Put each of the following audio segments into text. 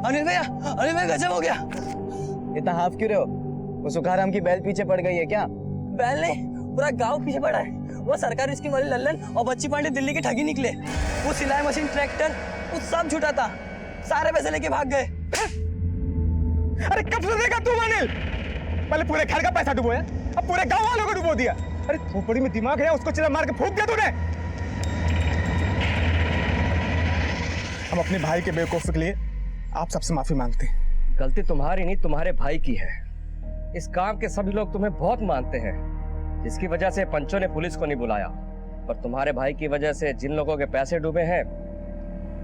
अनिल भैया गजब हो गया। इतना हाफ क्यों रहे हो? वो सुखाराम की बैल पीछे पड़ गई है क्या? बैल नहीं, पूरा गांव पीछे पड़ा है। वो सरकारी स्कीम वाले लल्लन और बच्ची पांडे दिल्ली के ठगी निकले। वो सिलाई मशीन, ट्रैक्टर, वो सब छूटा था। सारे पैसे लेके भाग गए। अरे कब से देगा तू अनिल? पहले पूरे घर का पैसा डुबोया, अब पूरे गांव वालों को डुबो दिया। अरे खोपड़ी में दिमाग है, उसको चिल्ला मार के फूंक दिया तूने। हम अपने भाई के बेवकूफ के लिए आप सबसे माफी मांगते हैं। गलती तुम्हारी नहीं, तुम्हारे भाई की है। इस काम के सभी लोग तुम्हें बहुत मानते हैं, जिसकी वजह से पंचों ने पुलिस को नहीं बुलाया। पर तुम्हारे भाई की वजह से जिन लोगों के पैसे डूबे हैं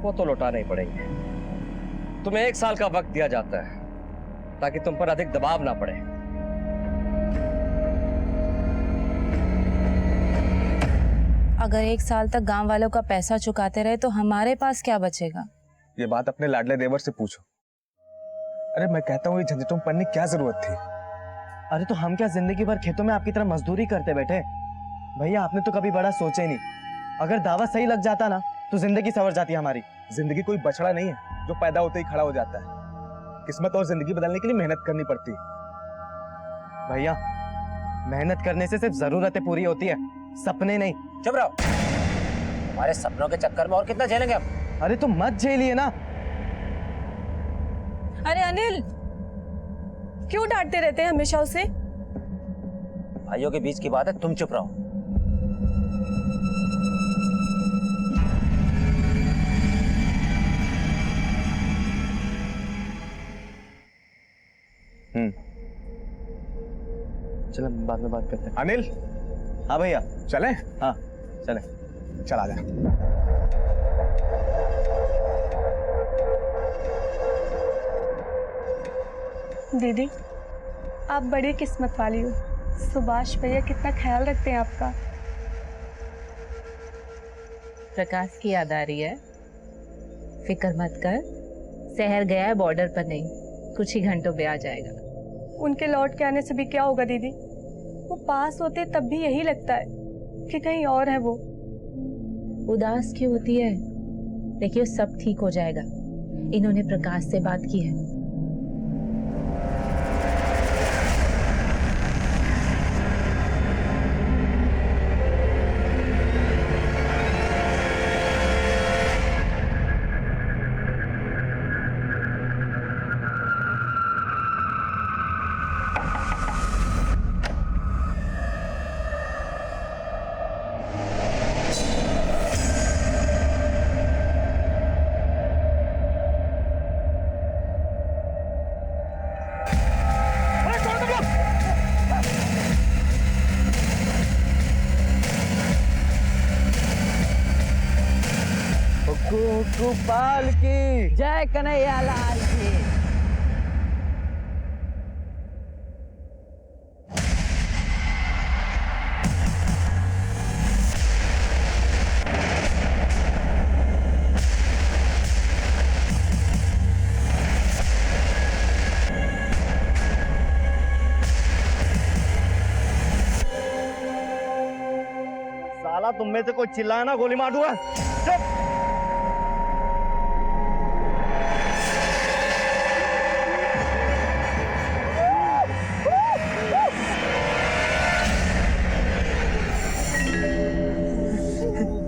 वो तो लौटाने ही पड़ेंगे। तुम्हें 1 साल का वक्त दिया जाता है ताकि तुम पर अधिक दबाव ना पड़े। अगर 1 साल तक गांव वालों का पैसा चुकाते रहे तो हमारे पास क्या बचेगा? ये बात अपने लाडले देवर से पूछो। अरे मैं कहता हूँ ये झंझटों में पड़ने की क्या जरूरत थी? अरे तो हम क्या जिंदगी भर खेतों में आपकी तरह मजदूरी करते बैठे? भैया आपने तो कभी बड़ा सोचा ही नहीं। अगर दावा सही लग जाता ना तो जिंदगी संवर जाती हमारी। जिंदगी कोई बछड़ा नहीं है जो पैदा होते ही खड़ा हो जाता है। किस्मत और जिंदगी बदलने के लिए मेहनत करनी पड़ती है। भैया मेहनत करने से सिर्फ जरूरतें पूरी होती है, सपने नहीं। चुप रहो, हमारे सपनों के चक्कर में और कितना झेलेंगे हम? अरे तो मत झेलिए ना। अरे अनिल, क्यों डांटते रहते हैं हमेशा उसे? भाइयों के बीच की बात है, तुम चुप रहो। चलो बाद में बात करते हैं। अनिल, हाँ भैया। चले? हाँ चले। चल आ जा। दीदी, आप बड़ी किस्मत वाली हो। सुभाष भैया कितना ख्याल रखते हैं आपका। प्रकाश की याद आ रही है? फिक्र मत कर, शहर गया है, बॉर्डर पर नहीं, कुछ ही घंटों में आ जाएगा। उनके लौट के आने से भी क्या होगा दीदी? वो पास होते तब भी यही लगता है कि कहीं और है वो। उदास क्यों होती है? देखिए सब ठीक हो जाएगा। इन्होंने प्रकाश से बात की है। गोपाल की जय कन्हैया लाल की। साला तुम में से कोई चिल्लाए ना गोली मार दूंगा। चुप।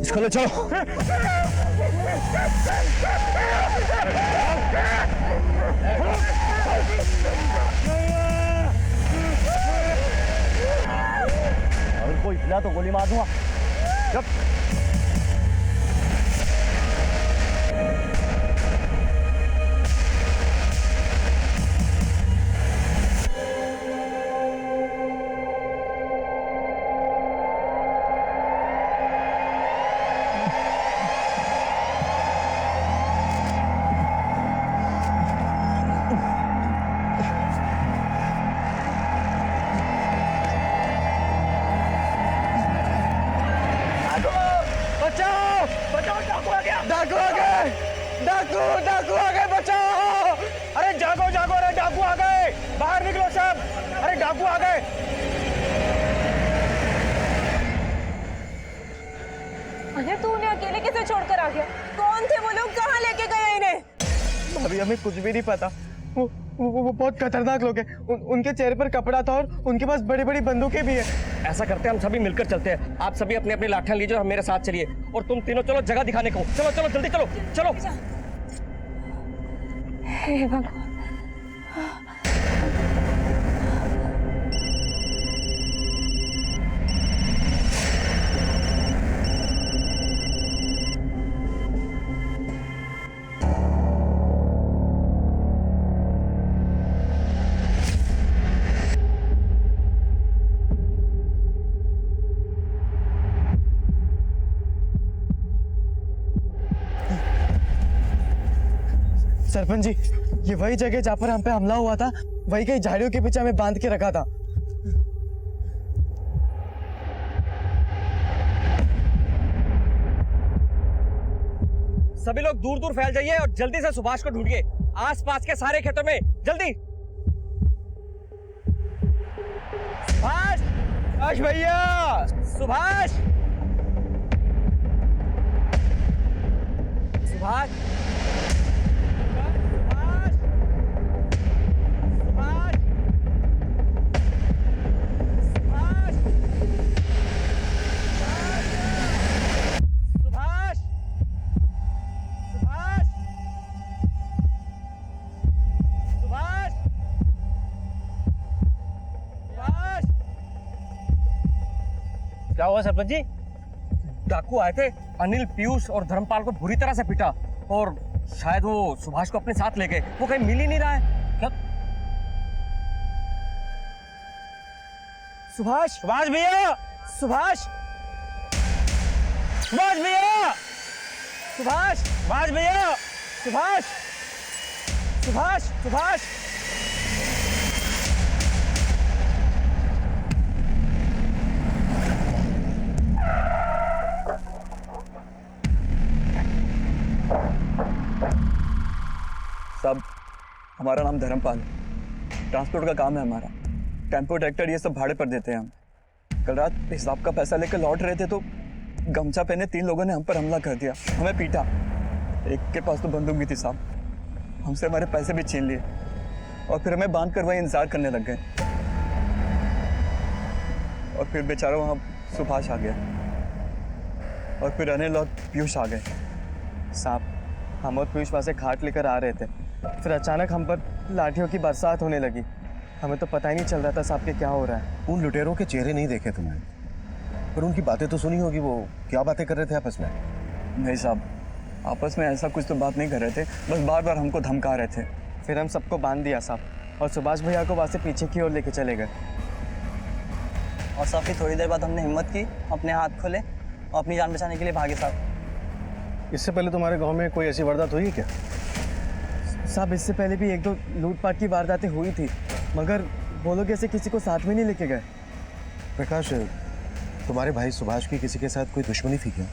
इसको ले चलो। अगर कोई हिला तो गोली मार दूंगा। चुप। डाकू आ गए, बचाओ! अरे जागो जागो, अरे डाकू आ गए, बाहर निकलो सब। अरे डाकू आ गए। अरे तू उन्हें अकेले कैसे छोड़कर आ गया? कौन थे वो लोग? कहाँ लेके गए इन्हें? अभी हमें कुछ भी नहीं पता। वो बहुत खतरनाक लोग हैं। उनके चेहरे पर कपड़ा था और उनके पास बड़ी बड़ी बंदूकें भी हैं। ऐसा करते हैं, हम सभी मिलकर चलते हैं। आप सभी अपनी अपनी लाठियां लीजिए और मेरे साथ चलिए, और तुम तीनों चलो जगह दिखाने को। चलो चलो जल्दी चलो चलो। हे भगवान। सरपंच जी, ये वही जगह जहाँ पर हम पे हमला हुआ था, वही कई झाड़ियों के पीछे हमें बांध के रखा था। सभी लोग दूर दूर फैल जाइए और जल्दी से सुभाष को ढूंढिए, आसपास के सारे खेतों में, जल्दी। सुभाष, सुभाष भैया, सुभाष, सुभाष, क्या हुआ सरपंच जी? डाकू आए थे, अनिल, पीयूष और धर्मपाल को बुरी तरह से पीटा, और शायद वो सुभाष को अपने साथ ले गए। वो कहीं मिल ही नहीं रहा है। क्या? सुभाष, सुभाष भैया, सुभाष, सुभाष भैया, सुभाष, सुभाष भैया, सुभाष, सुभाष, सुभाष। साहब, हमारा नाम धर्मपाल, ट्रांसपोर्ट का काम है हमारा। टेम्पो, ट्रैक्टर ये सब भाड़े पर देते हैं हम। कल रात हिसाब का पैसा लेकर लौट रहे थे तो गमछा पहने 3 लोगों ने हम पर हमला कर दिया, हमें पीटा। एक के पास तो बंदूक भी थी साहब, हमसे हमारे पैसे भी छीन लिए और फिर हमें बांध कर वहीं इंतजार करने लग गए। और फिर बेचारा वहाँ सुभाष आ गया और फिर अनिल और पीयूष आ गए। साहब, हम और पीयूष वहाँ से खाट लेकर आ रहे थे, फिर अचानक हम पर लाठियों की बरसात होने लगी। हमें तो पता ही नहीं चल रहा था साहब कि क्या हो रहा है। उन लुटेरों के चेहरे नहीं देखे तुमने, पर उनकी बातें तो सुनी होगी। वो क्या बातें कर रहे थे आपस में? नहीं साहब, आपस में ऐसा कुछ तो बात नहीं कर रहे थे, बस बार बार हमको धमका रहे थे। फिर हम सबको बांध दिया साहब और सुभाष भैया को वहाँ से पीछे की ओर लेके चले गए। और साहब फिर थोड़ी देर बाद हमने हिम्मत की, अपने हाथ खोले और अपनी जान बचाने के लिए भागे साहब। इससे पहले तुम्हारे गांव में कोई ऐसी वारदात हुई है क्या? साहब, इससे पहले भी 1-2 लूटपाट की वारदातें हुई थी, मगर वो लोग ऐसे किसी को साथ में नहीं लेके गए। प्रकाश, तुम्हारे भाई सुभाष की किसी के साथ कोई दुश्मनी थी क्या?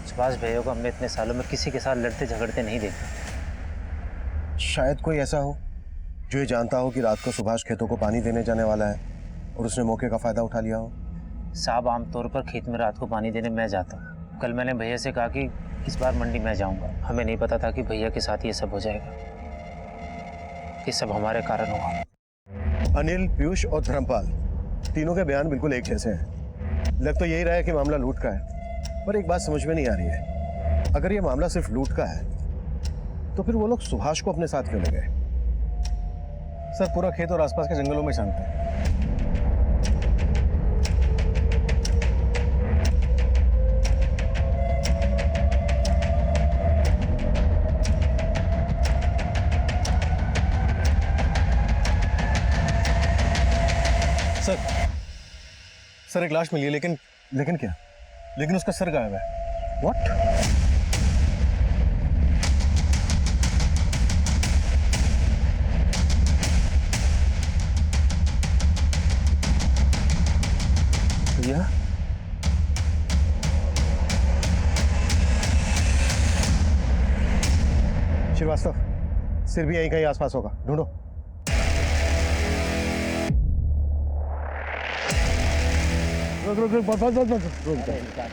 सुभाष भैया को हमने इतने सालों में किसी के साथ लड़ते झगड़ते नहीं देखा। शायद कोई ऐसा हो जो ये जानता हो कि रात को सुभाष खेतों को पानी देने जाने वाला है और उसने मौके का फायदा उठा लिया हो। साहब, आमतौर पर खेत में रात को पानी देने मैं जाता हूँ। कल मैंने भैया से कहा कि इस बार मंडी मैं जाऊंगा। हमें नहीं पता था कि भैया के साथ ये सब हो जाएगा। ये सब हमारे कारण हुआ। अनिल, पीयूष और धर्मपाल, तीनों के बयान बिल्कुल एक जैसे हैं। लग तो यही रहा है कि मामला लूट का है, पर एक बात समझ में नहीं आ रही है। अगर ये मामला सिर्फ लूट का है तो फिर वो लोग सुभाष को अपने साथ क्यों ले गए? सर, पूरा खेत और आसपास के जंगलों में शांत है। सर, एक लाश मिली है, लेकिन क्या? लेकिन उसका सर गायब है। व्हाट? भैया, श्रीवास्तव, सिर भी यहीं कहीं आसपास होगा, ढूंढो। रुक,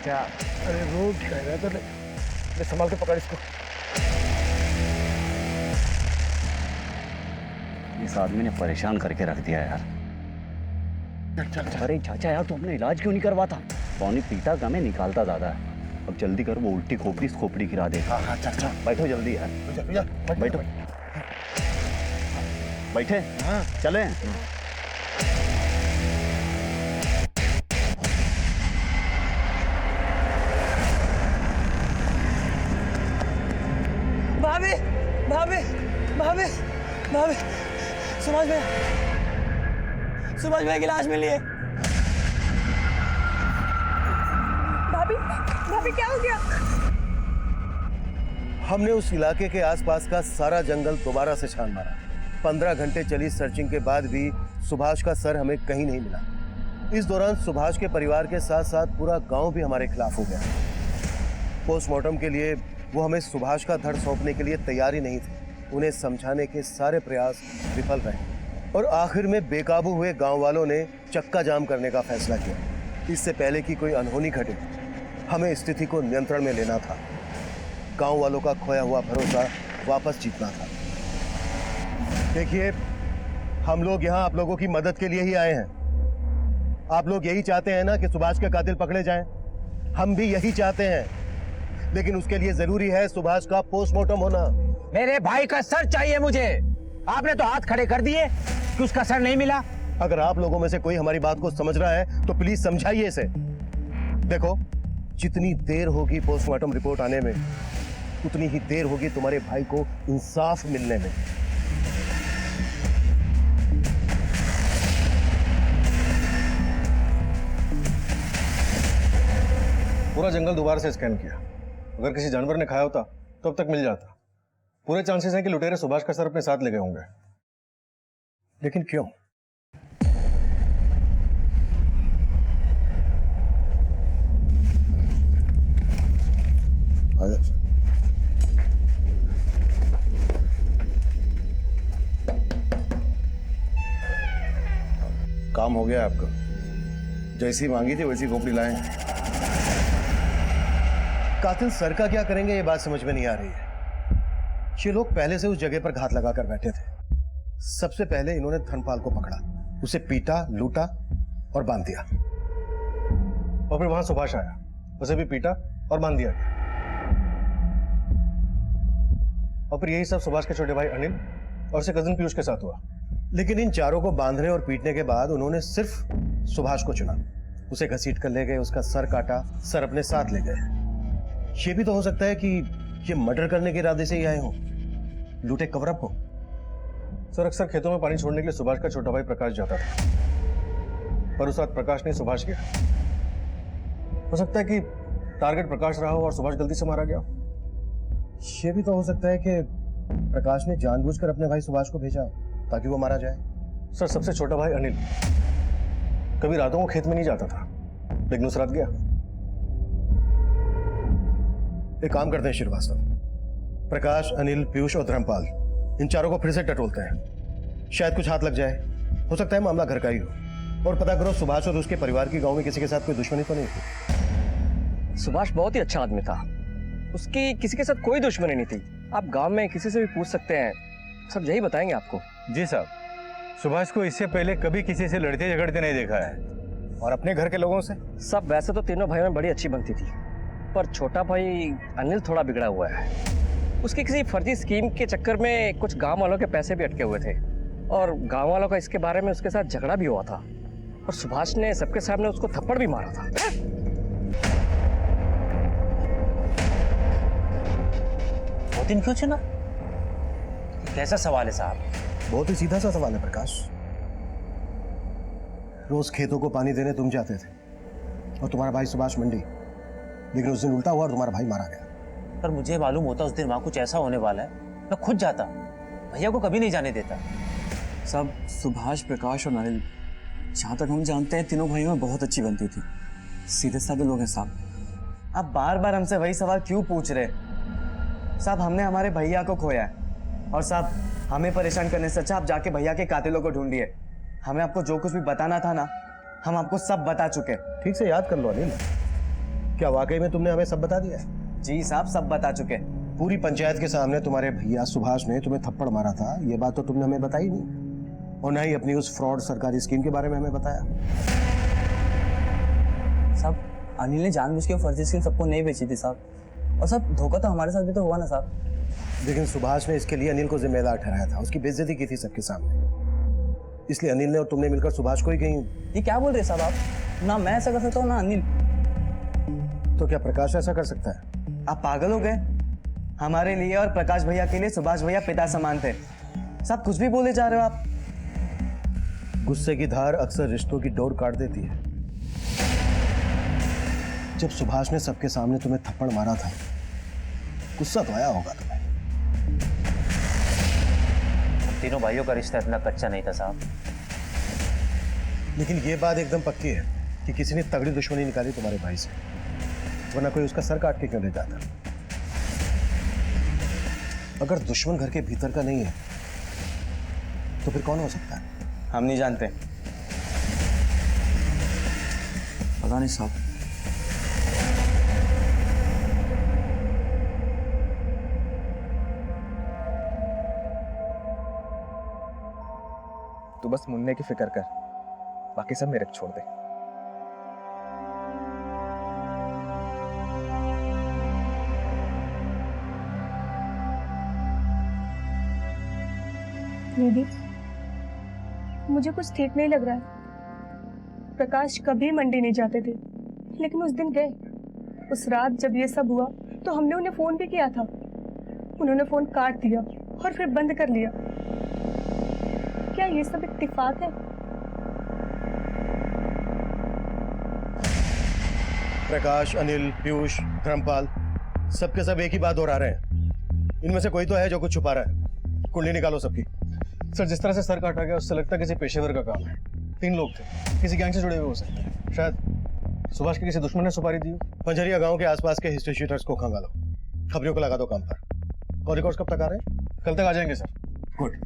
क्या? अरे रोक, कह रहा था। संभाल के पकड़ इसको। इस आदमी ने परेशान करके रख दिया यार। अरे चाचा यार, तू अपना इलाज क्यों नहीं करवाता? पानी पीता कम है, निकालता ज्यादा है। अब जल्दी कर, वो उल्टी खोपड़ी गिरा देगा। हाँ चल बैठो जल्दी यार, बैठो बैठे। हाँ चले। भाभी भाभी भाभी भाभी, सुभाष भैया की लाश मिली है। भाभी भाभी क्या हो गया? हमने उस इलाके के आसपास का सारा जंगल दोबारा से छान मारा। 15 घंटे चली सर्चिंग के बाद भी सुभाष का सर हमें कहीं नहीं मिला। इस दौरान सुभाष के परिवार के साथ साथ पूरा गांव भी हमारे खिलाफ हो गया। पोस्टमार्टम के लिए वो हमें सुभाष का धड़ सौंपने के लिए तैयार ही नहीं थे। उन्हें समझाने के सारे प्रयास विफल रहे और आखिर में बेकाबू हुए गांव वालों ने चक्का जाम करने का फैसला किया। इससे पहले कि कोई अनहोनी घटे, हमें स्थिति को नियंत्रण में लेना था। गांव वालों का खोया हुआ भरोसा वापस जीतना था। देखिए, हम लोग यहाँ आप लोगों की मदद के लिए ही आए हैं। आप लोग यही चाहते हैं ना कि सुभाष के कातिल पकड़े जाएं? हम भी यही चाहते हैं, लेकिन उसके लिए जरूरी है सुभाष का पोस्टमार्टम होना। मेरे भाई का सर चाहिए मुझे। आपने तो हाथ खड़े कर दिए कि उसका सर नहीं मिला। अगर आप लोगों में से कोई हमारी बात को समझ रहा है तो प्लीज समझाइए इसे। देखो, जितनी देर होगी पोस्टमार्टम रिपोर्ट आने में, उतनी ही देर होगी तुम्हारे भाई को इंसाफ मिलने में। पूरा जंगल दोबारा से स्कैन किया। अगर किसी जानवर ने खाया होता तो अब तक मिल जाता। पूरे चांसेस हैं कि लुटेरे सुभाष का सर अपने साथ ले गए होंगे। लेकिन क्यों? काम हो गया आपका। जैसी मांगी थी वैसी खोपड़ी लाए। कातिल सर का क्या करेंगे, ये बात समझ में नहीं आ रही है। ये लोग पहले से उस जगह पर घात लगाकर बैठे थे। सबसे पहले इन्होंने धर्मपाल को पकड़ा, उसे पीटा, लूटा और बांध दिया। और फिर वहां सुभाष आया, उसे भी पीटा और बांध दिया गया। और फिर यही सब सुभाष के छोटे भाई अनिल और उसके कजिन पीयूष के साथ हुआ। लेकिन इन चारों को बांधने और पीटने के बाद उन्होंने सिर्फ सुभाष को चुना। उसे घसीट कर ले गए, उसका सर काटा, सर अपने साथ ले गए। ये भी तो हो सकता है कि ये मर्डर करने के इरादे से ही आए हों, लूटे कवरअप हो। सर, अक्सर खेतों में पानी छोड़ने के लिए सुभाष का छोटा भाई प्रकाश जाता था, पर उस रात प्रकाश ने सुभाष किया। हो सकता है कि टारगेट प्रकाश रहा हो और सुभाष गलती से मारा गया। ये भी तो हो सकता है कि प्रकाश ने जानबूझकर अपने भाई सुभाष को भेजा ताकि वो मारा जाए। सर, सबसे छोटा भाई अनिल कभी रातों को खेत में नहीं जाता था, लेकिन उस रात गया। एक काम करते हैं श्रीवास्तव, प्रकाश, अनिल, पीयूष और धर्मपाल, इन चारों को फिर से टटोलते हैं। शायद कुछ हाथ लग जाए। हो सकता है मामला घर का ही हो। और पता करो सुभाष और उसके परिवार की गांव में किसी के साथ कोई दुश्मनी तो नहीं थी। सुभाष बहुत ही अच्छा आदमी था, उसकी किसी के साथ कोई दुश्मनी नहीं थी। आप गांव में किसी से भी पूछ सकते हैं, सब यही बताएंगे आपको। जी साहब, सुभाष को इससे पहले कभी किसी से लड़ते झगड़ते नहीं देखा है। और अपने घर के लोगों से? सब वैसे तो तीनों भाइयों में बड़ी अच्छी बनती थी, पर छोटा भाई अनिल थोड़ा बिगड़ा हुआ है। उसकी किसी फर्जी स्कीम के चक्कर में कुछ गांव वालों के पैसे भी अटके हुए थे और गांव वालों का इसके बारे में उसके साथ झगड़ा भी हुआ था और सुभाष ने सबके सामने उसको थप्पड़ भी मारा था। वो दिन क्यों चुना? कैसा सवाल है साहब? बहुत ही सीधा सा सवाल है प्रकाश। रोज खेतों को पानी देने तुम जाते थे और तुम्हारा भाई सुभाष मंडी, लेकिन उस दिन उल्टा हुआ और तुम्हारा भाई मारा गया। पर मुझे मालूम होता उस दिन वहां कुछ ऐसा होने वाला है, मैं खुद जाता, भैया को कभी नहीं जाने देता। सब सुभाष, प्रकाश और अनिल, जहाँ तक हम जानते हैं तीनों भाइयों में बहुत अच्छी बनती थी। सीधे साधे लोग हैं साहब। आप बार बार हमसे वही सवाल क्यों पूछ रहे? साहब, हमने हमारे भैया को खोया है और साहब हमें परेशान करने से अच्छा आप जाके भैया के कातिलों को ढूंढिए। हमें आपको जो कुछ भी बताना था ना, हम आपको सब बता चुके। ठीक से याद कर लो अनिल, क्या वाकई में तुमने हमें सब बता दिया है? जी साहब, सब बता चुके। पूरी पंचायत के सामने तुम्हारे भैया सुभाष ने तुम्हें थप्पड़ मारा था, ये बात तो तुमने हमें बताई नहीं। और ना ही अपनी उस फ्रॉड सरकारी स्कीम के बारे में हमें बताया। साहब अनिल ने जानबूझ के फर्जी स्कीम सबको नहीं बेची थी साहब। और साहब धोखा तो हमारे साथ भी तो हुआ ना साहब। लेकिन सुभाष ने इसके लिए अनिल को जिम्मेदार ठहराया था, उसकी बेइज्जती की थी सबके सामने। इसलिए अनिल ने और तुमने मिलकर सुभाष को ही कहीं। ये क्या बोल रहे साहब आप? ना मैं ऐसा कर सकता हूँ ना अनिल। तो क्या प्रकाश ऐसा कर सकता है? आप पागल हो गए? हमारे लिए और प्रकाश भैया के लिए सुभाष भैया पिता समान थे। साहब कुछ भी बोले जा रहे हो आप। गुस्से की धार अक्सर रिश्तों की डोर काट देती है। जब सुभाष ने सबके सामने तुम्हें थप्पड़ मारा था, गुस्सा तो आया होगा तुम्हें। तीनों भाइयों का रिश्ता इतना कच्चा नहीं था साहब। लेकिन ये बात एकदम पक्की है कि किसी ने तगड़ी दुश्मनी निकाली तुम्हारे भाई से, वरना कोई उसका सर काट के क्यों ले जाता। अगर दुश्मन घर के भीतर का नहीं है तो फिर कौन हो सकता है? हम नहीं जानते। पता नहीं साहब। तू बस मुन्ने की फिक्र कर, बाकी सब मेरे पे छोड़ दे। दीदी मुझे कुछ ठीक नहीं लग रहा है। प्रकाश कभी मंडी नहीं जाते थे, लेकिन उस दिन गए। उस रात जब ये सब हुआ तो हमने उन्हें फोन भी किया था। उन्होंने फोन काट दिया और फिर बंद कर लिया। क्या ये सब इत्तेफाक है? प्रकाश, अनिल, पीयूष, धर्मपाल सबके सब एक ही बात दोहरा रहे हैं। इनमें से कोई तो है जो कुछ छुपा रहा है। कुंडली निकालो सबकी। सर जिस तरह से सर काटा गया उससे लगता है किसी पेशेवर का काम है। 3 लोग थे, किसी गैंग से जुड़े हुए हो सकते हैं। शायद सुभाष के किसी दुश्मन ने सुपारी दी हो। पंजरिया गांव के आसपास के हिस्ट्री शीटर्स को खंगालो, खबरियों को लगा दो काम पर। और रिकॉर्ड्स कब तक आ रहे हैं? कल तक आ जाएंगे सर। गुड।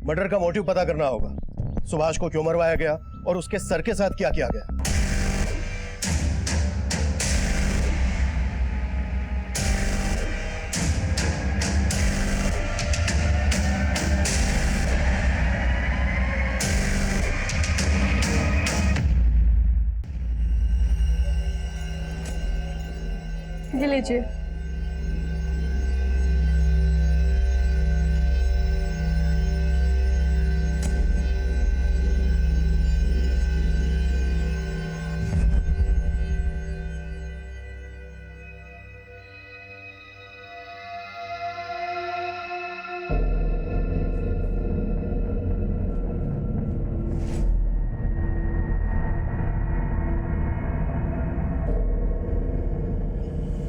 मर्डर का मोटिव पता करना होगा। सुभाष को क्यों मरवाया गया और उसके सर के साथ क्या किया गया। ये लीजिए।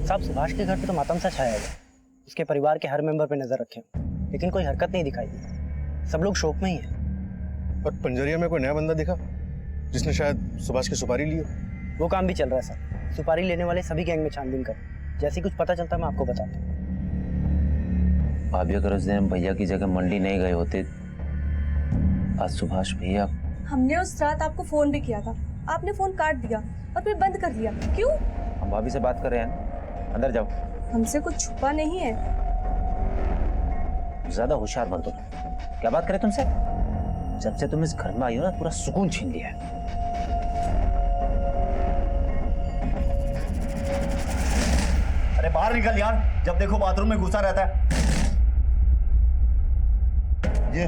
साहब सुभाष के घर पे तो मातम सा छाया हुआ। उसके परिवार के हर मेंबर पे नजर रखे, लेकिन कोई हरकत नहीं दिखाई दी। सब लोग शोक में ही है। पर पंजरिया में कोई नया बंदा दिखा जिसने शायद सुभाष की सुपारी ली हो? वो काम भी चल रहा है सर। सुपारी लेने वाले सभी गैंग में छानबीन कर, जैसे कुछ पता चलता है मैं आपको बताता हूँ। भाभी अगर उस दिन भैया की जगह मंडी नहीं गए होते, आज सुभाष भैया। हमने उस रात आपको फोन भी किया था, आपने फोन काट दिया और फिर बंद कर दिया। क्यों? हम भाभी से बात कर रहे हैं, अंदर जाओ। हमसे कुछ छुपा नहीं है। ज्यादा होशियार बन तुम। क्या बात करें तुमसे? जब से तुम इस घर में आई हो ना, पूरा सुकून छीन लिया है। अरे बाहर निकल यार, जब देखो बाथरूम में घुसा रहता है। ये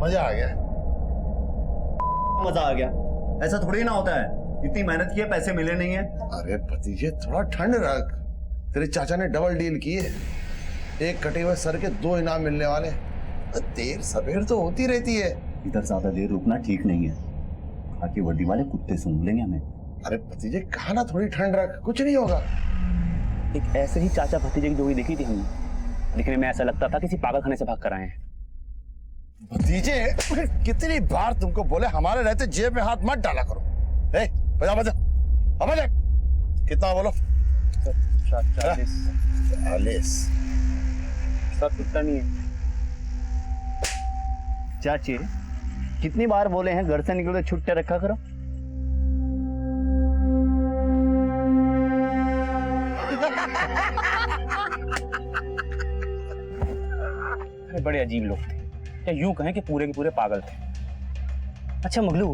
मजा आ गया। मजा आ गया? ऐसा थोड़ी ना होता है। इतनी मेहनत की है, पैसे मिले नहीं है। अरे भतीजे थोड़ा ठंड रख। तेरे चाचा ने डबल डील की है। एक कटे हुए सर के 2 इनाम मिलने वाले। देर सवेर तो होती रहती है। इधर ज्यादा देर रुकना ठीक नहीं है, बाकी वर्दी वाले कुत्ते सूंघ लेंगे हमें। अरे भतीजे कहा ना थोड़ी ठंड रख, कुछ नहीं होगा। एक ऐसे ही चाचा भतीजे की जोड़ी देखी थी हमने, दिखने में ऐसा लगता था किसी पागलखाने से भाग कर आए हैं। भतीजे कितनी बार तुमको बोले हमारे रहते जेब में हाथ मत डाला करो। ए, बजा बजा, अब बजा। कितना बोलो? 40। सब इतना नहीं है चाची। कितनी बार बोले हैं घर से निकलते छुट्टे रखा करो। बड़े अजीब लोग थे, या यूं कहें कि पूरे के पूरे पागल थे। अच्छा मगलू,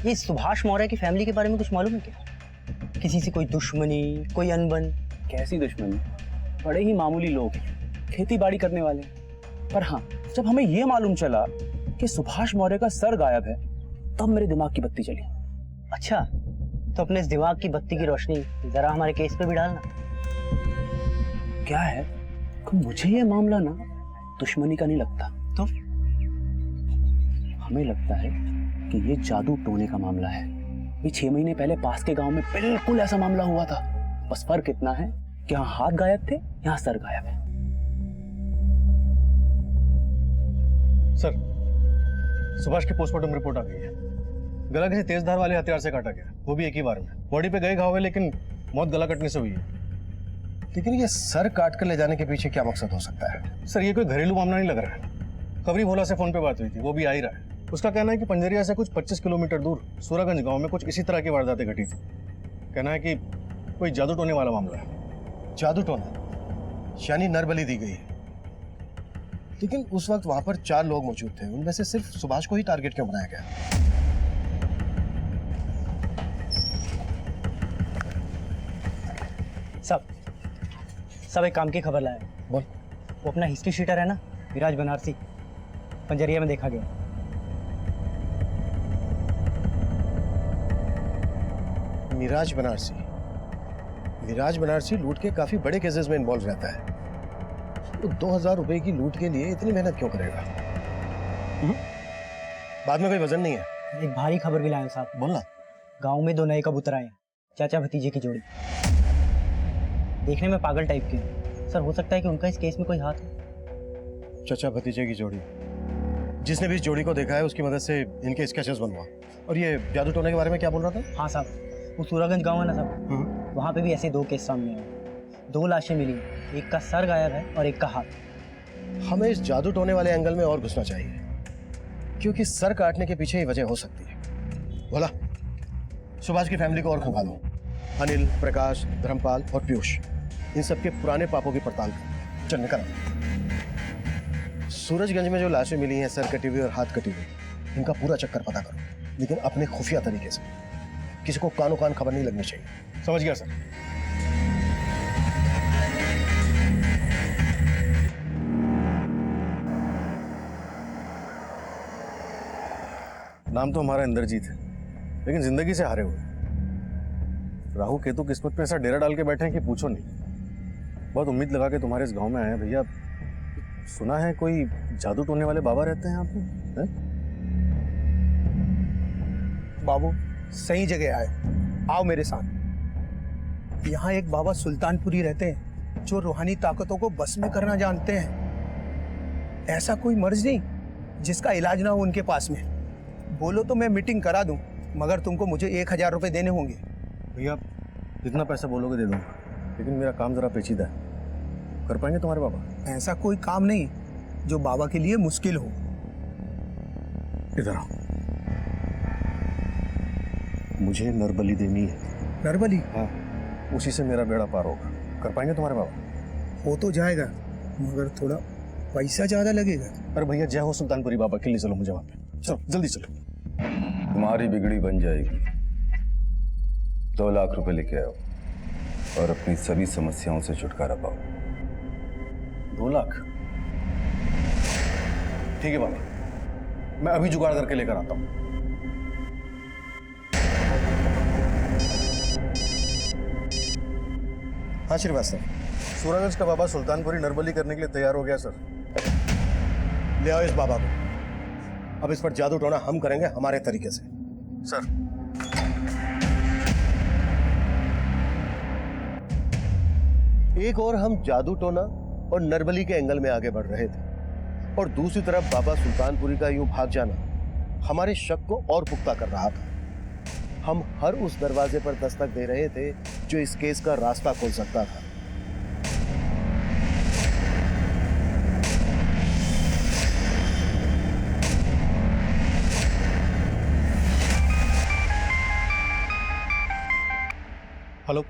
ये सुभाष मौर्य की फैमिली के बारे में कुछ मालूम है क्या? किसी से कोई दुश्मनी, कोई अनबन? कैसी दुश्मनी, बड़े ही मामूली लोग हैं, खेती बाड़ी करने वाले। पर हाँ, जब हमें ये मालूम चला कि सुभाष मौर्य का सर गायब है, तब मेरे दिमाग की बत्ती चली। अच्छा, तो अपने इस दिमाग की बत्ती की रोशनी जरा हमारे केस पे भी डालना। क्या है कि मुझे ये मामला ना दुश्मनी का नहीं लगता। तो हमें लगता है कि ये जादू टोने का मामला है। ये 6 महीने पहले पास के गांव में बिल्कुल ऐसा मामला हुआ था। बस फर्क इतना है कि यहाँ हाथ गायब थे, यहाँ सर गायब है। सर, सुभाष की पोस्टमार्टम रिपोर्ट आ गई है। गला किसी तेज धार वाले हथियार से काटा गया, वो भी एक ही बार में। बॉडी पे गए घाव है, लेकिन मौत गला कटने से हुई है। लेकिन ये सर काट कर ले जाने के पीछे क्या मकसद हो सकता है? सर, ये कोई घरेलू मामला नहीं लग रहा है। खबरी भोला से फोन पे बात हुई थी, वो भी आ ही रहा है। उसका कहना है कि पंजरिया से कुछ 25 किलोमीटर दूर सूरागंज गांव में कुछ इसी तरह की वारदातें घटी थी। कहना है कि कोई जादू टोने वाला मामला है। जादू टोना यानी नरबली दी गई है। लेकिन उस वक्त वहां पर 4 लोग मौजूद थे, उनमें से सिर्फ सुभाष को ही टारगेट क्यों बनाया गया? सब एक काम की खबर लाया। बोल। वो अपना हिस्ट्री शीटर है ना, विराज बनारसी, पंजरिया में देखा गया। मिराज बनारसी। मिराज बनारसी लूट के काफी बड़े केसेस में इन्वॉल्व रहता है। तो 2000 रुपए की लूट के लिए इतनी मेहनत क्यों करेगा? बाद में कोई वजन नहीं है। एक भारी खबर भी लाया साहब। बोलना। गांव में 2 नए कबूतर आए, चाचा भतीजे की जोड़ी। देखने में पागल टाइप के हैं। सर, हो सकता है कि उनका इस केस में कोई हाथ है। चाचा भतीजे की जोड़ी। जिसने भी इस जोड़ी को देखा है उसकी मदद से इनके स्केचेस बनवा। और ये जादू टोने के बारे में क्या बोल रहा था? हाँ साहब, वो सूरागंज गांव है ना साहब, वहाँ पे भी ऐसे 2 केस सामने आए। 2 लाशें मिली, एक का सर गायब है और एक का हाथ। हमें इस जादू टोने वाले एंगल में और घुसना चाहिए, क्योंकि सर काटने के पीछे ही वजह हो सकती है। बोला, सुभाष की फैमिली को और खंगालो। अनिल, प्रकाश, धर्मपाल और पीयूष, इन सबके पुराने पापों की पड़ताल कर। चल निकल। सूरजगंज में जो लाशें मिली हैं, सर कटी हुई और हाथ कटी हुई, इनका पूरा चक्कर पता करो, लेकिन अपने खुफिया तरीके से। किसी को कानो कान खबर नहीं लगनी चाहिए। समझ गया सर। नाम तो हमारा इंद्रजीत है, लेकिन जिंदगी से हारे हुए। राहु केतु किस्मत पे ऐसा डेरा डाल के बैठे हैं कि पूछो नहीं। बहुत उम्मीद लगा के तुम्हारे इस गांव में आए हैं भैया। सुना है कोई जादू टोने वाले बाबा रहते हैं यहाँ पे? बाबू, सही जगह आए। आओ मेरे साथ। यहाँ एक बाबा सुल्तानपुरी रहते हैं जो रूहानी ताकतों को बस में करना जानते हैं। ऐसा कोई मर्ज नहीं जिसका इलाज ना हो उनके पास में। बोलो तो मैं मीटिंग करा दूं, मगर तुमको मुझे 1000 रुपये देने होंगे। भैया, जितना पैसा बोलोगे दे दूंगा, लेकिन मेरा काम जरा पेचीदा है। कर पाएंगे तुम्हारे बाबा? ऐसा कोई काम नहीं जो बाबा के लिए मुश्किल हो। इधर आओ। मुझे नरबली देनी है। नरबली? हाँ, उसी से मेरा बेड़ा पार होगा। कर पाएंगे तुम्हारे बाबा? हो तो जाएगा, मगर थोड़ा पैसा ज्यादा लगेगा। अरे भैया, जय हो सुल्तानपुरी बाबा के लिए चलो मुझे वहां पे। चलो जल्दी चलो। तुम्हारी बिगड़ी बन जाएगी। 2 लाख रुपए लेके आओ और अपनी सभी समस्याओं से छुटकारा पाओ। 2 लाख? ठीक है बाबा, मैं अभी जुगाड़ करके लेकर आता हूँ। हाँ श्रीवास्तव, सूरजगंज का बाबा सुल्तानपुरी नरबली करने के लिए तैयार हो गया सर। ले आओ इस बाबा को। अब इस पर जादू टोना हम करेंगे हमारे तरीके से। सर। एक और हम जादू टोना और नरबली के एंगल में आगे बढ़ रहे थे, और दूसरी तरफ बाबा सुल्तानपुरी का यूं भाग जाना हमारे शक को और पुख्ता कर रहा था। हम हर उस दरवाजे पर दस्तक दे रहे थे जो इस केस का रास्ता खोल सकता था। हेलो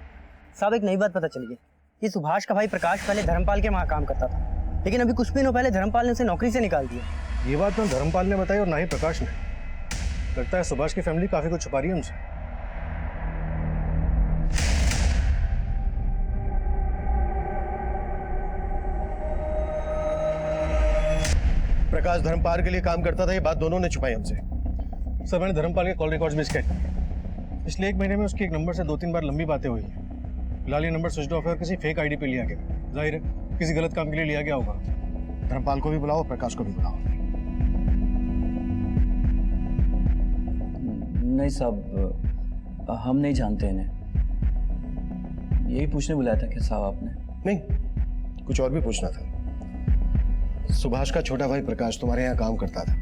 साहब, एक नई बात पता चली है। ये सुभाष का भाई प्रकाश पहले धर्मपाल के वहाँ काम करता था, लेकिन अभी कुछ दिनों पहले धर्मपाल ने उसे नौकरी से निकाल दिया। ये बात ना धर्मपाल ने बताई और ना ही प्रकाश ने। लगता है सुभाष की फैमिली काफी कुछ छुपा रही है हमसे। प्रकाश धर्मपाल के लिए काम करता था, ये बात दोनों ने छुपाई हमसे। सर मैंने धर्मपाल के कॉल रिकॉर्ड्स भी चेक किए। पिछले 1 महीने में उसके एक नंबर से 2-3 बार लंबी बातें हुई हैं। फिलहाल ये नंबर स्विच ऑफ है और किसी फेक आईडी पे लिया गया। जाहिर है किसी गलत काम के लिए लिया गया होगा। धर्मपाल को भी बुलाओ, प्रकाश को भी बुलाओ। नहीं साहब, हम नहीं जानते इन्हें। यही पूछने बुलाया था क्या साहब आपने? नहीं, कुछ और भी पूछना था। सुभाष का छोटा भाई प्रकाश तुम्हारे यहाँ काम करता था,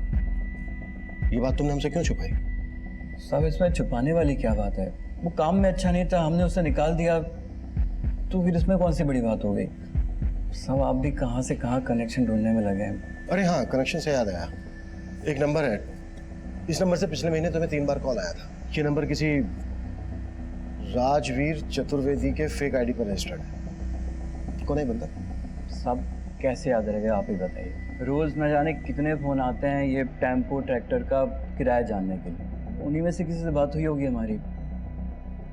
ये बात तुमने हमसे क्यों छुपाई? साहब इसमें छुपाने वाली क्या बात है? वो काम में अच्छा नहीं था, हमने उसे निकाल दिया, तो फिर इसमें कौन सी बड़ी बात हो गई? साहब आप भी कहाँ से कहाँ कनेक्शन ढूंढने में लगे हैं। अरे हाँ, कनेक्शन से याद आया, एक नंबर है, इस नंबर से पिछले महीने तुम्हें 3 बार कॉल आया था। ये नंबर किसी राजवीर चतुर्वेदी के फेक आईडी पर रजिस्टर्ड है। कौन है बंदा? साहब कैसे याद रहेगा, आप ही बताइए। रोज न जाने कितने फोन आते हैं ये टेम्पो ट्रैक्टर का किराया जानने के लिए, उन्हीं में से किसी से बात हुई होगी हमारी।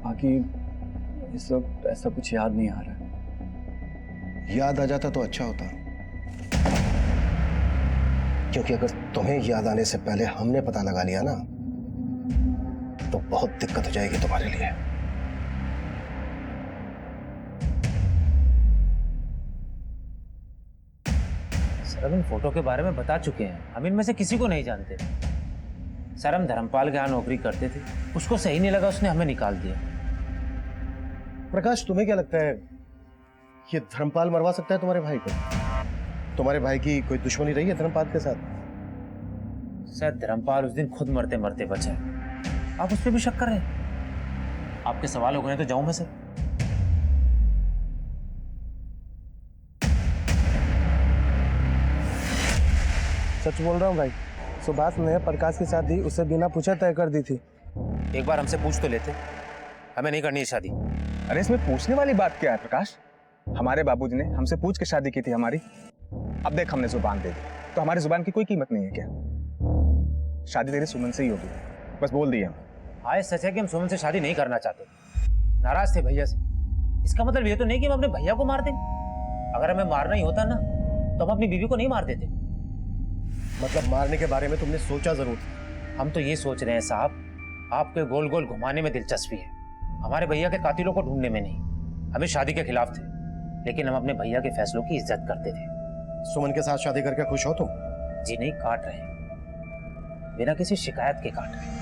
बाकी इस वक्त ऐसा कुछ याद नहीं आ रहा है। याद आ जाता तो अच्छा होता, क्योंकि अगर तुम्हें याद आने से पहले हमने पता लगा लिया ना, तो बहुत दिक्कत हो जाएगी तुम्हारे लिए। सर हम इन फोटो के बारे में बता चुके हैं, हम इनमें से किसी को नहीं जानते। सर हम धर्मपाल के यहाँ नौकरी करते थे, उसको सही नहीं लगा, उसने हमें निकाल दिया। प्रकाश तुम्हें क्या लगता है ये धर्मपाल मरवा सकता है तुम्हारे भाई को? तुम्हारे भाई की कोई दुश्मनी रही है धर्मपाल के साथ? सर धर्मपाल उस दिन खुद मरते मरते बचा, आप उस पर भी शक कर रहे हैं? आपके सवाल हो गए तो जाऊं मैं सर? सच बोल रहा हूँ भाई, सुभाष ने प्रकाश की शादी उससे बिना पूछे तय कर दी थी। एक बार हमसे पूछ तो लेते, हमें नहीं करनी है शादी। अरे इसमें पूछने वाली बात क्या है प्रकाश? हमारे बाबूजी ने हमसे पूछ के शादी की थी हमारी। अब देख हमने जुबान दे दी, तो हमारी जुबान की कोई कीमत नहीं है क्या? शादी तेरी सुमन से ही होगी, बस बोल दिए हम। हाँ सच है कि हम सुमन से शादी नहीं करना चाहते, नाराज थे भैया से। इसका मतलब ये तो नहीं कि हम अपने भैया को मार दें। अगर हमें मारना ही होता ना तो हम अपनी बीवी को नहीं मार देते। मतलब मारने के बारे में तुमने सोचा जरूर था? हम तो ये सोच रहे हैं साहब, आपके गोल गोल घुमाने में दिलचस्पी है, हमारे भैया के कातिलों को ढूंढने में नहीं। हमें शादी के खिलाफ थे, लेकिन हम अपने भैया के फैसलों की इज्जत करते थे। सुमन के साथ शादी करके खुश हो तुम? जी नहीं, काट रहे हैं, बिना किसी शिकायत के काट रहे हैं।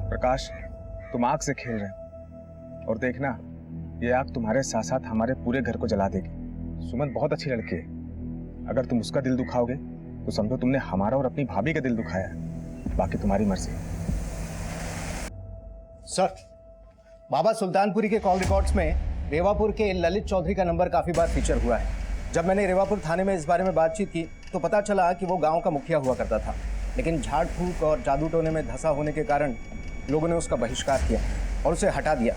प्रकाश तुम आग से खेल रहे हो, और देखना ये आग तुम्हारे साथ साथ हमारे पूरे घर को जला देगी। सुमन बहुत अच्छी लड़की है, अगर तुम उसका दिल दुखाओगे तो समझो तुमने हमारा और अपनी भाभी का दिल दुखाया है। बाकी तुम्हारी मर्जी। सर, बाबा सुल्तानपुरी के कॉल रिकॉर्ड्स में रेवापुर के ललित चौधरी का नंबर काफी बार फीचर हुआ है। जब मैंने रेवापुर थाने में इस बारे में बातचीत की तो पता चला कि वो गांव का मुखिया हुआ करता था, लेकिन झाड़ फूक और जादू टोने में धंसा होने के कारण लोगों ने उसका बहिष्कार किया और उसे हटा दिया।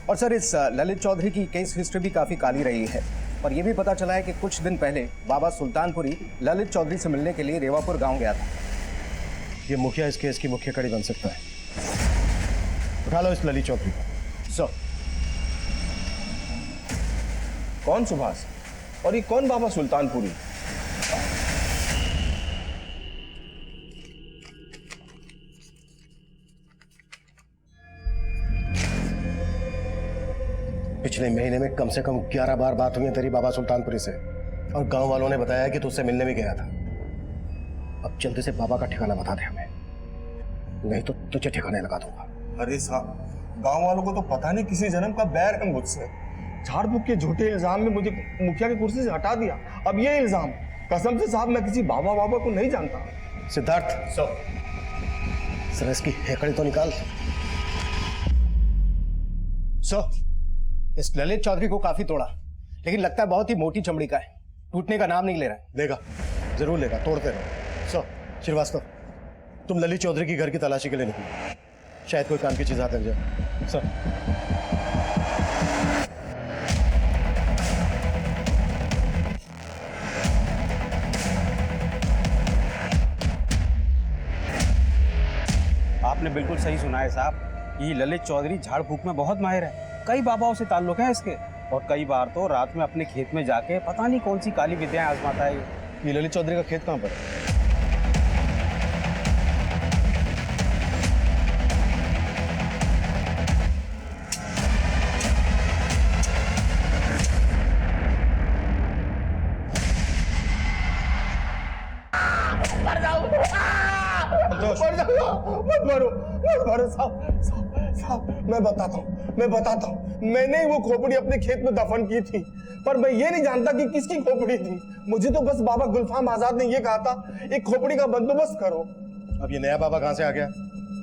और सर इस ललित चौधरी की केस हिस्ट्री भी काफ़ी काली रही है, और ये भी पता चला है कि कुछ दिन पहले बाबा सुल्तानपुरी ललित चौधरी से मिलने के लिए रेवापुर गांव गया था। ये मुखिया इस केस की मुख्य कड़ी बन सकता है। उठा लो इस ललित चौधरी को। सर, कौन सुभाष और ये कौन बाबा सुल्तानपुरी? पिछले महीने में कम से कम 11 बार बात हुई है तेरी बाबा सुल्तानपुरी से, और गांव वालों ने बताया कि तू उससे मिलने भी गया था। अब जल्दी से बाबा का ठिकाना बता दे हमें, नहीं तो तुझे ठिकाने लगा दूंगा। अरे साहब, गांव वालों को तो पता नहीं किसी जन्म का बैर है मुझसे। झाड़ फूक के झूठे इल्जाम में मुझे मुखिया की कुर्सी से हटा दिया। अब ये इल्जाम, कसम से साहब मैं किसी बाबा बाबा को नहीं जानता। सिद्धार्थ, सर इसकी हेकड़ी तो निकाल। सर, इस ललित चौधरी को काफी तोड़ा, लेकिन लगता है बहुत ही मोटी चमड़ी का है, टूटने का नाम नहीं ले रहा है। लेगा, जरूर लेगा, तोड़ते रहो। सर श्रीवास्तव, तुम ललित चौधरी की घर की तलाशी के लिए निकलो। शायद कोई काम की चीज हाथ लग जाए। सर आपने बिल्कुल सही सुना है साहब। ये ललित चौधरी झाड़ फूक में बहुत माहिर है। कई बाबाओं से ताल्लुक है इसके, और कई बार तो रात में अपने खेत में जाके पता नहीं कौन सी काली विद्याएं आजमाता है ये ललित चौधरी का खेत कहाँ पर है? मत मारो साहब, मैं बताता हूँ मैंने ही वो खोपड़ी अपने खेत में दफन की थी, पर मैं ये नहीं जानता कि किसकी खोपड़ी थी। मुझे तो बस बाबा गुलफाम आजाद ने ये कहा था एक खोपड़ी का बंदोबस्त करो। अब ये नया बाबा कहाँ से आ गया?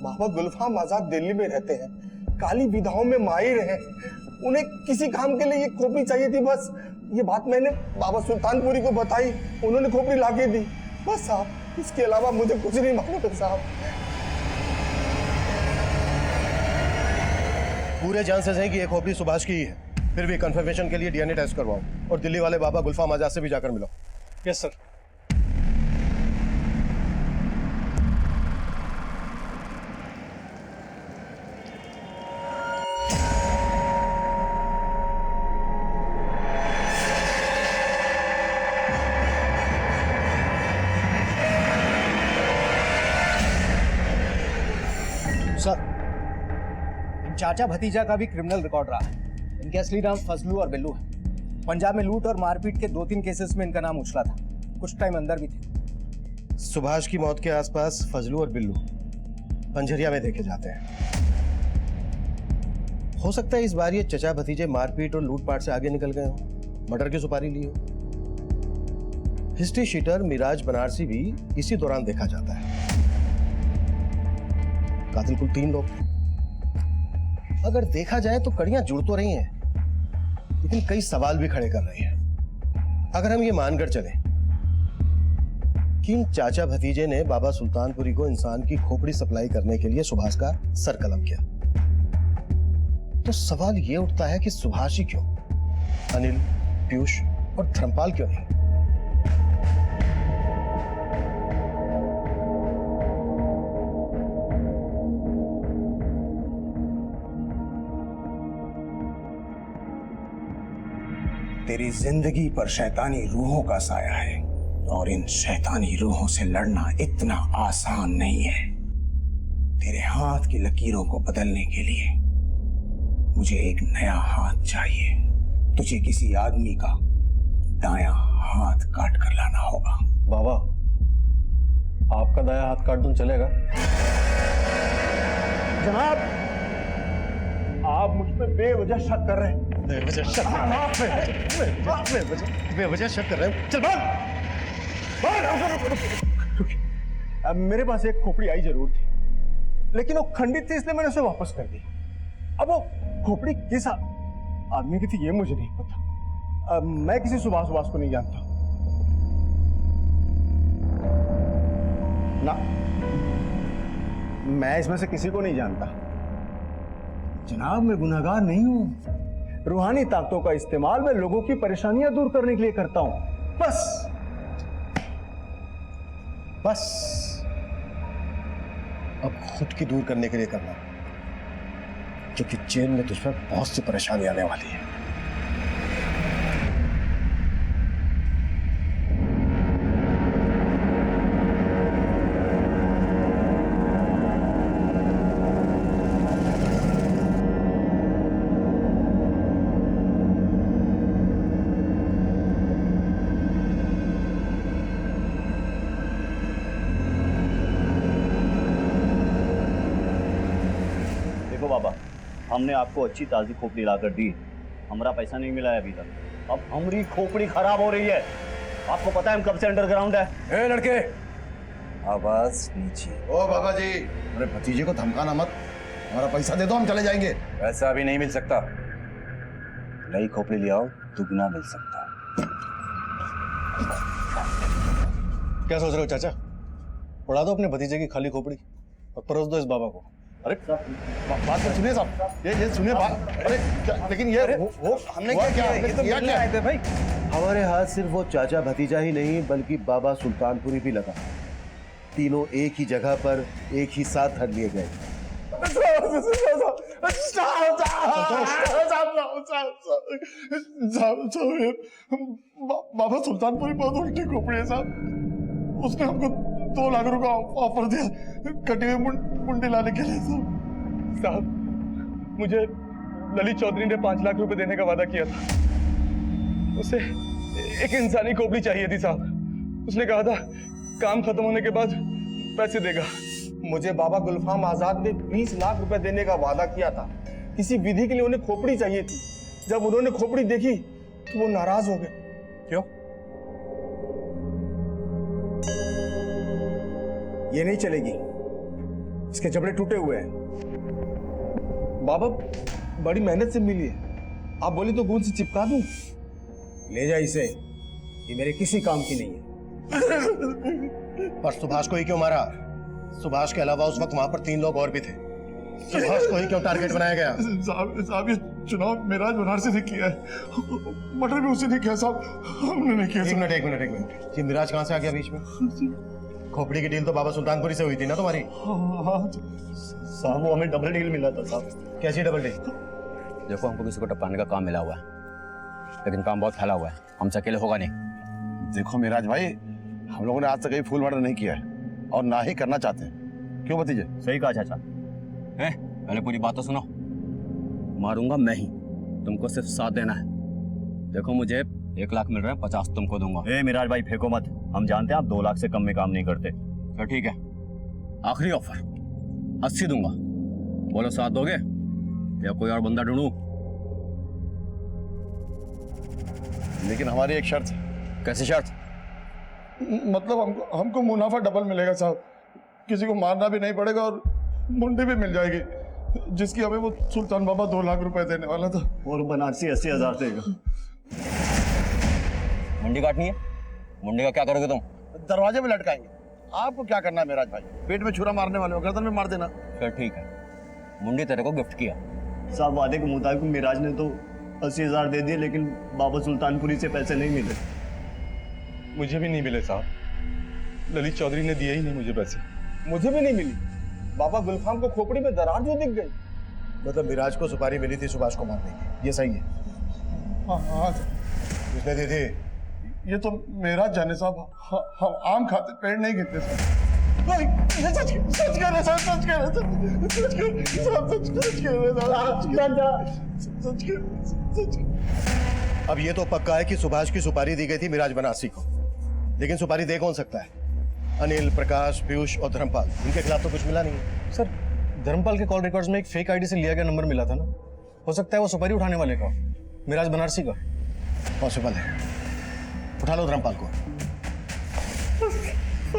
बाबा गुलफाम आजाद दिल्ली में रहते हैं, काली विधाओं में माहिर हैं। उन्हें किसी काम के लिए ये खोपड़ी चाहिए थी। बस ये बात मैंने बाबा सुल्तानपुरी को बताई, उन्होंने खोपड़ी लाके दी। बस साहब, इसके अलावा मुझे कुछ नहीं मालूम साहब। पूरे चांसेस हैं कि ये खोपड़ी सुभाष की ही है। फिर भी कंफर्मेशन के लिए डीएनए टेस्ट करवाओ और दिल्ली वाले बाबा गुलफाम आजाद से भी जाकर मिलो। Yes sir. सर, इन चाचा भतीजा का भी क्रिमिनल रिकॉर्ड रहा है। इनके असली नाम फजलू और बिल्लू है। पंजाब में लूट और मारपीट के 2-3 केसेस में इनका नाम उछला था। कुछ टाइम अंदर भी थे। सुभाष की मौत के आसपास फजलू और बिल्लू पंजरिया में देखे जाते हैं। हो सकता है इस बार ये चचा भतीजे मारपीट और लूटपाट से आगे निकल गए हो, मर्डर की सुपारी ली हो। हिस्ट्री शीटर मिराज बनारसी भी इसी दौरान देखा जाता है। कातिल कुल 3 लोग थे। अगर देखा जाए तो कड़ियां जुड़ तो रही हैं, लेकिन कई सवाल भी खड़े कर रही हैं। अगर हम ये मानकर चलें कि इन चाचा भतीजे ने बाबा सुल्तानपुरी को इंसान की खोपड़ी सप्लाई करने के लिए सुभाष का सर कलम किया, तो सवाल ये उठता है कि सुभाष ही क्यों, अनिल, पीयूष और धर्मपाल क्यों नहीं? तेरी जिंदगी पर शैतानी रूहों का साया है, और इन शैतानी रूहों से लड़ना इतना आसान नहीं है। तेरे हाथ की लकीरों को बदलने के लिए मुझे एक नया हाथ चाहिए। तुझे किसी आदमी का दायां हाथ काट कर लाना होगा। बाबा, आपका दाया हाथ काट दूं चलेगा? जनाब, आप मुझ पर बेवजह शक कर रहे हैं। बेवजह शक कर रहे हैं? चल भाग। अब मेरे पास एक खोपड़ी आई जरूर थी, लेकिन वो खंडित थी, इसलिए मैंने उसे वापस कर दी। अब वो खोपड़ी किस आदमी की थी ये मुझे नहीं पता। मैं किसी सुभाष को नहीं जानता ना, मैं इसमें से किसी को नहीं जानता। जनाब, मैं गुनहगार नहीं हूं। रूहानी ताकतों का इस्तेमाल मैं लोगों की परेशानियां दूर करने के लिए करता हूं। बस अब खुद की दूर करने के लिए करना, क्योंकि जेल में तुझ पर बहुत सी परेशानी आने वाली है। हमने आपको अच्छी ताजी खोपड़ी लाकर दी, हमारा पैसा नहीं मिला है अभी तक। अब हमारी खोपड़ी खराब हो रही है। आपको पता है हम कब से अंडरग्राउंड है। ए लड़के, आवाज नीचे। ओ बाबा जी, अरे भतीजे को धमकाना मत। हमारा पैसा दे दो, हम चले जाएंगे। पैसा अभी नहीं मिल सकता, नई खोपड़ी ले आओ, दुगना मिल सकता। क्या सोच रहे हो चाचा? उड़ा दो अपने भतीजे की खाली खोपड़ी और परोस दो इस बाबा को। अरे बात तो सुनिए साहब, ये सुनिए बात। अरे लेकिन ये वो हमने किया क्या भाई? हमारे हाथ सिर्फ वो चाचा भतीजा ही नहीं बल्कि बाबा सुल्तानपुरी भी लगा। तीनों एक ही जगह पर एक ही साथ धर लिए गए। बाबा सुल्तानपुरी बहुत उल्टी खोपड़ी है साहब। उसने हमको 2 लाख रुपए ऑफर दिया कटी हुई मुंडी लाने के लिए साहब, मुझे ललित चौधरी ने 5 लाख रुपए देने का वादा किया था। उसे एक इंसानी खोपड़ी चाहिए थी साहब। उसने कहा था काम खत्म होने के बाद पैसे देगा। मुझे बाबा गुलफाम आजाद ने 20 लाख रुपए देने का वादा किया था। किसी विधि के लिए उन्हें खोपड़ी चाहिए थी। जब उन्होंने खोपड़ी देखी तो वो नाराज हो गए। क्यों? ये नहीं चलेगी, इसके जबड़े टूटे हुए हैं। बाबा बड़ी मेहनत से मिली है, आप बोले तो गूंद से चिपका दूं? ले जा इसे, ये मेरे किसी काम की नहीं है। पर सुभाष को ही क्यों मारा? सुभाष के अलावा उस वक्त वहां पर 3 लोग और भी थे। सुभाष को ही क्यों टारगेट बनाया गया? साहब ये चुनाव मिराज बनारसी ने किया है, मर्डर भी उसी ने किया साहब, हमने नहीं किया। एक मिनट, ये मिराज कहाँ से आ गया बीच में? खोपड़ी की डील तो बाबा सुल्तानपुरी से हुई थी ना तुम्हारी? साहब वो हमें डबल डील मिला था साहब। कैसी डबल डील? देखो हमको किसी को टपकाने का काम मिला हुआ है, लेकिन काम बहुत फैला हुआ है, हमसे अकेले होगा नहीं। देखो मिराज भाई, हम लोगों ने आज तक कहीं फूल मर्डर नहीं किया है और ना ही करना चाहते हैं। क्यों भतीजे? सही कहा चाचा। पहले पूरी बात तो सुनो। मारूंगा मैं ही, तुमको सिर्फ साथ देना है। देखो मुझे 1 लाख मिल रहा है, 50 तुमको दूंगा। मिराज भाई फेंको मत, हम जानते हैं आप 2 लाख से कम में काम नहीं करते। तो ठीक है, आखिरी ऑफर 80 दूंगा। बोलो साथ दोगे या कोई और बंदा ढूंढूं? लेकिन हमारी एक शर्त। कैसी शर्त? मतलब हमको मुनाफा डबल मिलेगा साहब, किसी को मारना भी नहीं पड़ेगा और मुंडी भी मिल जाएगी, जिसकी हमें वो सुल्तान बाबा 2 लाख रुपए देने वाला था। और बनारसी 80,000 देगा। मुंडी काटनी है? मुंडी का क्या करोगे तुम? दरवाजे में लटकाएंगे। आपको क्या करना है मिराज भाई? पेट में छुरा मारने वाले हो, गर्दन में मार देना। फिर ठीक है, मुंडी तेरे को गिफ्ट किया। साहब वादे के मुताबिक मिराज ने तो 80,000 दे दिए, लेकिन बाबा सुल्तानपुरी से पैसे नहीं मिले। मुझे भी नहीं मिले साहब, ललित चौधरी ने दिए ही नहीं मुझे पैसे। मुझे भी नहीं मिली। बाबा गुलफाम को खोपड़ी में दरार जो दिख गई। मतलब मिराज को सुपारी मिली थी सुभाष को मारने की, ये सही है? हाँ किसने दी थी? ये तो मेरा जाने साहब, हम आम खाते पेड़ नहीं गिरते साहब। सच कह रहे साहब, सच कह रहे। अब ये तो पक्का है कि सुभाष की सुपारी दी गई थी मिराज बनारसी को, लेकिन सुपारी दे कौन सकता है? अनिल, प्रकाश, पीयूष और धर्मपाल, इनके खिलाफ तो कुछ मिला नहीं है। सर, धर्मपाल के कॉल रिकॉर्ड्स में एक फेक आईडी से लिया गया नंबर मिला था ना, हो सकता है वो सुपारी उठाने वाले का, मिराज बनारसी का। पॉसिबल है, उठा लो धर्मपाल को।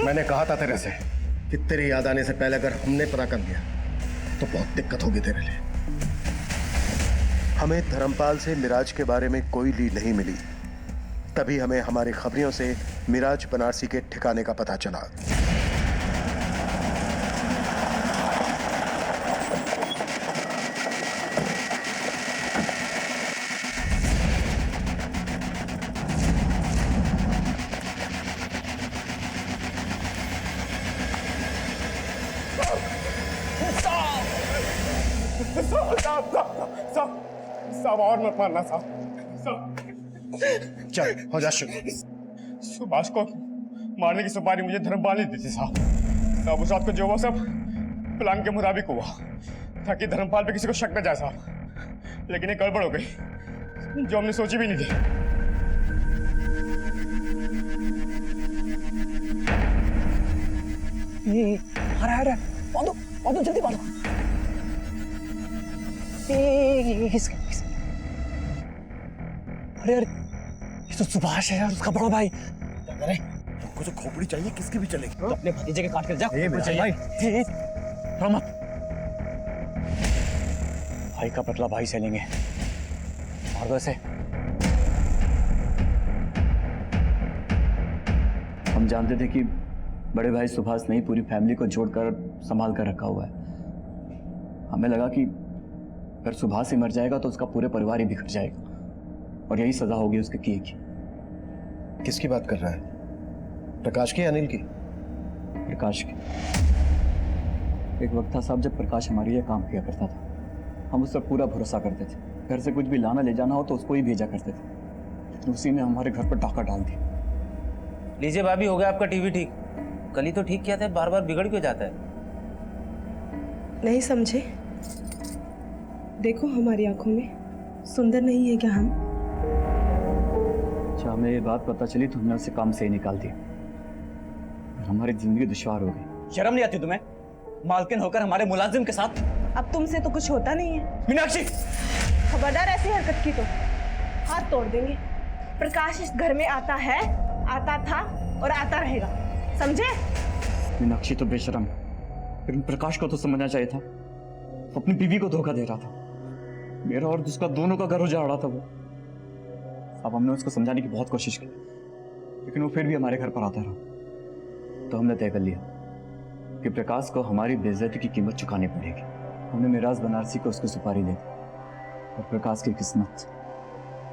मैंने कहा था तेरे से कि तेरी याद आने से पहले अगर हमने पता कर लिया तो बहुत दिक्कत होगी तेरे लिए। हमें धर्मपाल से मिराज के बारे में कोई लीड नहीं मिली, तभी हमें हमारे खबरियों से मिराज बनारसी के ठिकाने का पता चला। साहब और मत मारना साहब। चल हो जा शुरू। सुभाष को मारने की सुपारी मुझे धर्मपाल ने दी थी साहब। उस रात को जो वो सब प्लान के मुताबिक हुआ ताकि धर्मपाल पे किसी को शक न जाए साहब, लेकिन ये गड़बड़ हो गई जो हमने सोची भी नहीं थी। आ रहा है, बांधो जल्दी बांधो। अरे ये तो सुभाष है यार, उसका बड़ा भाई। क्या करें? तुमको जो खोपड़ी चाहिए किसकी भी चलेगी। तो अपने भतीजे के काट कर जा। भाई भाई का बदला भाई से लेंगे, मार दो इसे। हम जानते थे कि बड़े भाई सुभाष ने पूरी फैमिली को जोड़कर संभाल कर रखा हुआ है, हमें लगा कि अगर सुभाष ही मर जाएगा तो उसका पूरे परिवार ही बिखर जाएगा और यही सजा होगी उसके किए की। किसकी बात कर रहा है? प्रकाश की या अनिल की? प्रकाश की। एक वक्त था साहब जब प्रकाश हमारे लिए काम किया करता था। हम उस पर पूरा भरोसा करते थे। घर से कुछ भी लाना ले जाना हो तो उसको ही भेजा करते थे, लेकिन उसी ने हमारे घर पर डाका डाल दिया। लीजिए भाभी, हो गया आपका टीवी ठीक। कल ही तो ठीक किया था, बार बार बिगड़ क्यों जाता है? नहीं समझे? देखो हमारी आंखों में सुंदर नहीं है क्या हम? अच्छा, हमें ये बात पता चली तो हमने उसे काम से ही निकाल दिया। हमारी जिंदगी दुश्वार हो गई। शर्म नहीं आती तुम्हें? मालकिन होकर हमारे मुलाजिम के साथ। अब तुमसे तो कुछ होता नहीं है। मीनाक्षी, खबरदार ऐसी हरकत की तो हाथ तोड़ देंगे। प्रकाश इस घर में आता है, आता था और आता रहेगा, समझे? मीनाक्षी तो बेशरम है, लेकिन प्रकाश को तो समझना चाहिए था। अपनी बीवी को धोखा दे रहा था। मेरा और उसका दोनों का घर उजाड़ रहा था वो। अब हमने उसको समझाने की बहुत कोशिश की, लेकिन वो फिर भी हमारे घर पर आता रहा। तो हमने तय कर लिया कि प्रकाश को हमारी बेइज्जती की कीमत चुकानी पड़ेगी। हमने मिराज बनारसी को उसकी सुपारी दे दी और प्रकाश की किस्मत,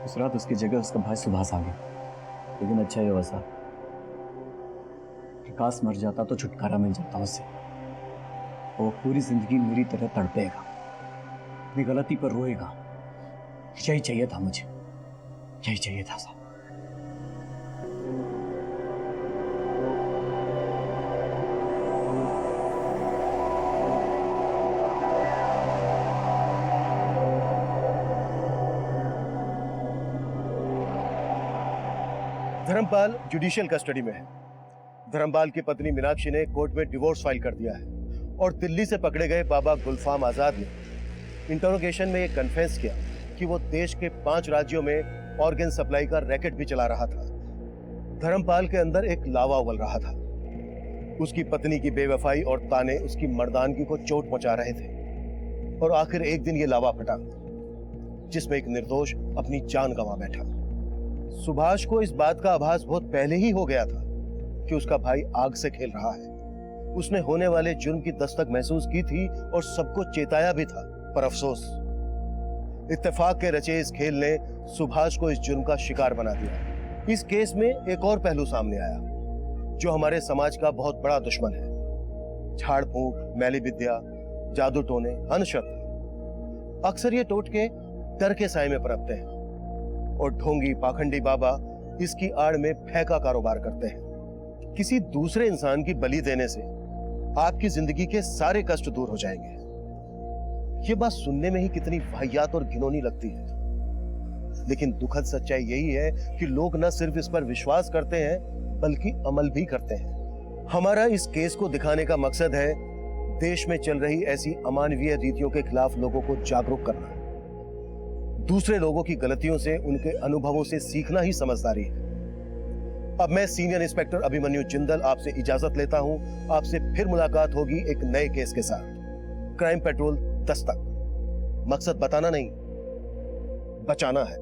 उस रात उसकी जगह उसका भाई सुभाष आ गया। लेकिन अच्छा ही हुआ साहब, प्रकाश मर जाता तो छुटकारा मिल जाता उसे। वो पूरी जिंदगी मेरी तरह तड़पेगा, अपनी गलती पर रोएगा। यही चाहिए था मुझे, यही चाहिए था साहब। धर्मपाल जुडिशियल कस्टडी में है। धर्मपाल की पत्नी मीनाक्षी ने कोर्ट में डिवोर्स फाइल कर दिया है और दिल्ली से पकड़े गए बाबा गुलफाम आजाद ने इंटरोगेशन में ये कन्फेस किया कि वो देश के 5 राज्यों में ऑर्गन सप्लाई का रैकेट भी चला रहा था। धर्मपाल के अंदर एक लावा उबल रहा था। उसकी पत्नी की बेवफाई और ताने उसकी मर्दानगी को चोट पहुंचा रहे थे और आखिर एक दिन ये लावा फटा, जिसमें एक निर्दोष अपनी जान गंवा बैठा। सुभाष को इस बात का आभास बहुत पहले ही हो गया था कि उसका भाई आग से खेल रहा है। उसने होने वाले जुर्म की दस्तक महसूस की थी और सबको चेताया भी था, पर अफसोस, इत्तेफाक के रचे इस खेल ने सुभाष को इस जुर्म का शिकार बना दिया। इस केस में एक और पहलू सामने आया जो हमारे समाज का बहुत बड़ा दुश्मन है। झाड़ फूंक, मैली विद्या, जादू टोने, अंधश्रद्धा। अक्सर ये टोटके डर के साए में पनपते हैं और ढोंगी पाखंडी बाबा इसकी आड़ में फैका कारोबार करते हैं। किसी दूसरे इंसान की बलि देने से आपकी जिंदगी के सारे कष्ट दूर हो जाएंगे। ये बात सुनने में ही कितनी वाहियात और घिनौनी लगती है, लेकिन दुखद सच्चाई यही है कि लोग न सिर्फ इस पर विश्वास करते हैं बल्कि अमल भी करते हैं। हमारा इस केस को दिखाने का मकसद है देश में चल रही ऐसी अमानवीय रीतियों के खिलाफ लोगों को जागरूक करना। दूसरे लोगों की गलतियों से, उनके अनुभवों से सीखना ही समझदारी है। अब मैं सीनियर इंस्पेक्टर अभिमन्यु जिंदल आपसे इजाजत लेता हूं। आपसे फिर मुलाकात होगी एक नए केस के साथ। Crime petrol Dastak. मकसद बताना नहीं, बचाना है।